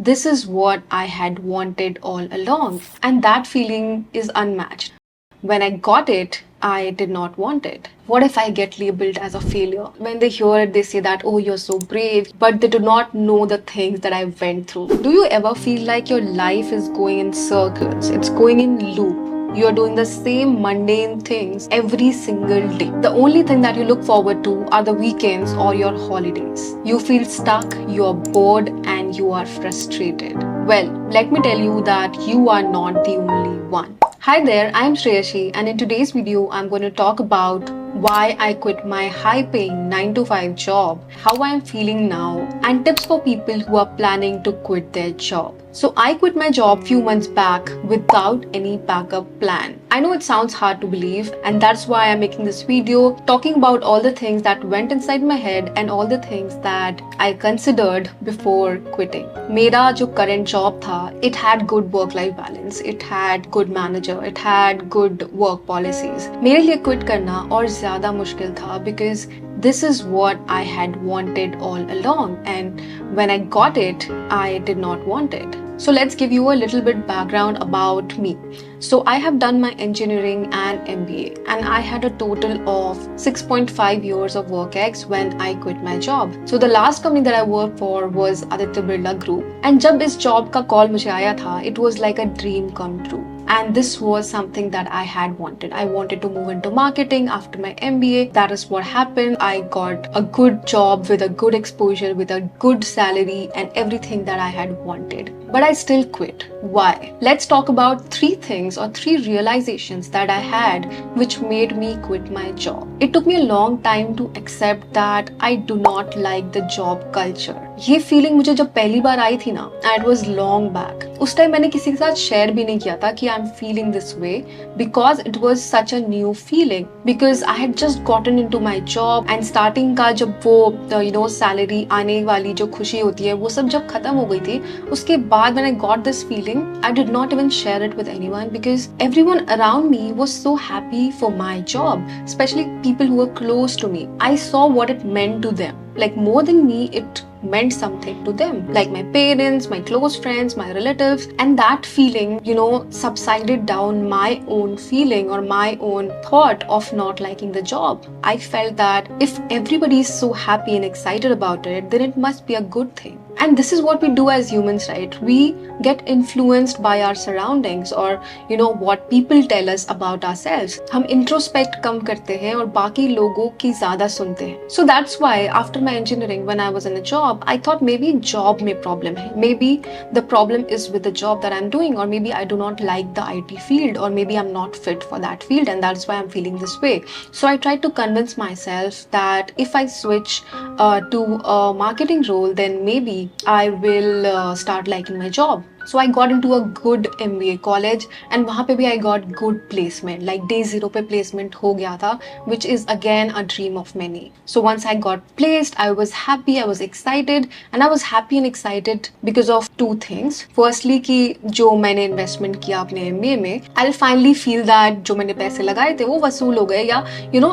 this is what I had wanted all along. And that feeling is unmatched. When I got it, I did not want it. What if I get labeled as a failure? When they hear it, they say that, oh, you're so brave, but they do not know the things that I went through. Do you ever feel like your life is going in circles? It's going in loop. You're doing the same mundane things every single day. The only thing that you look forward to are the weekends or your holidays. You feel stuck, you're bored, and you are frustrated. Well, let me tell you that you are not the only one. Hi there, I'm Shreyashi, and in today's video, I'm going to talk about why I quit my high paying 9 to 5 job, how I'm feeling now, and tips for people who are planning to quit their job. So I quit my job few months back without any backup plan. I know it sounds hard to believe, and that's why I'm making this video talking about all the things that went inside my head and all the things that I considered before quitting. मेरा जो current job था, it had good work-life balance, it had good manager, it had good work policies. मेरे लिए quit करना और ज़्यादा मुश्किल था because this is what I had wanted all along, and when I got it, I did not want it. So let's give you a little bit background about me. So I have done my engineering and MBA, and I had a total of 6.5 years of work ex when I quit my job. So the last company that I worked for was Aditya Birla Group, and जब इस job का call मुझे आया था, it was like a dream come true. And this was something that I had wanted. I wanted to move into marketing after my MBA. That is what happened. I got a good job with a good exposure, with a good salary, and everything that I had wanted. But I still quit. Why? Let's talk about 3 things or 3 realizations that I had which made me quit my job. It took me a long time to accept that I do not like the job culture. ये feeling मुझे जब पहली बार आई थी ना, it was long back. उस time मैंने किसी के साथ शेयर भी नहीं किया था कि I'm feeling this way because it was such a new feeling. Because I had just gotten into my job and starting का जब वो salary आने वाली जो खुशी होती है वो सब जब खत्म हो गई थी, उसके बाद when I got this feeling, I did not even share it with anyone because everyone around me was so happy for my job, especially people who were close to me. I saw what it meant to them. Like more than me, it meant something to them, like my parents, my close friends, my relatives, and that feeling, subsided down my own feeling or my own thought of not liking the job. I felt that if everybody is so happy and excited about it, then it must be a good thing. And this is what we do as humans, right? We get influenced by our surroundings or what people tell us about ourselves. हम introspect कम करते हैं और बाकी लोगों की ज़्यादा सुनते हैं. So that's why after my engineering, when I was in a job, I thought maybe job में problem है. Maybe the problem is with the job that I'm doing, or maybe I do not like the IT field, or maybe I'm not fit for that field, and that's why I'm feeling this way. So I tried to convince myself that if I switch to a marketing role, then maybe I will start liking my job. So I got into a good MBA college and वहाँ पे भी I got good placement, like day 0 पे placement हो गया था, which is again a dream of many. So once I got placed, I was happy, I was excited, and I was happy and excited because of 2 things. Firstly कि जो मैंने investment किया अपने MBA में, I'll finally feel that जो मैंने पैसे लगाए थे वो वसूल हो गए या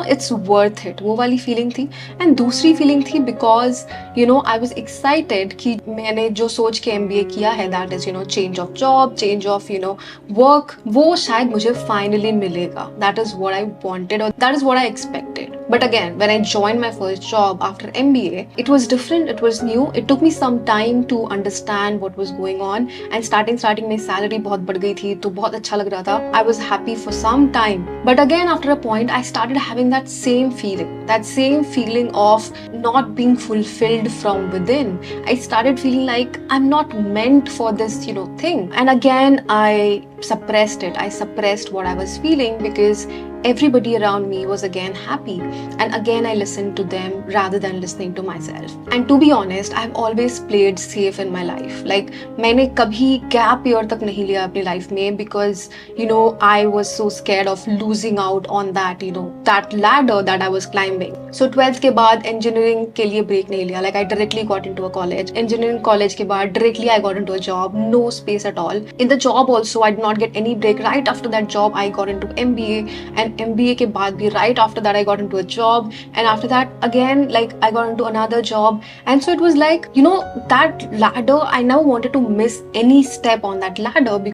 it's worth it, वो वाली feeling थी. And दूसरी feeling थी because I was excited कि मैंने जो सोच के MBA किया है, that is change of job, change of work, वो शायद मुझे finally मिलेगा. That is what I wanted, or that is what I expected. But again, when I joined my first job after MBA, it was different, it was new. It took me some time to understand what was going on, and starting मेरी salary बहुत बढ़ गई थी, तो बहुत अच्छा लग रहा था. I was happy for some time. But again, after a point, I started having that same feeling of not being fulfilled from within. I started feeling like I'm not meant for this thing. And again, I suppressed it. I suppressed what I was feeling because everybody around me was again happy, and again I listened to them rather than listening to myself. And to be honest, I've always played safe in my life. Like मैंने कभी gap year तक नहीं लिया अपनी life में because I was so scared of losing out on that that ladder that I was climbing. So 12th के बाद engineering के लिए break नहीं लिया. Like I directly got into a college. Engineering college के बाद directly I got into a job. No space at all. In the job also, I did not get any break. Right after that job, I got into MBA, and MBA के बाद भी, right after that I got into a job, and after that again like I got into another job. And so it was like, that ladder, I never wanted to miss any step on that ladder,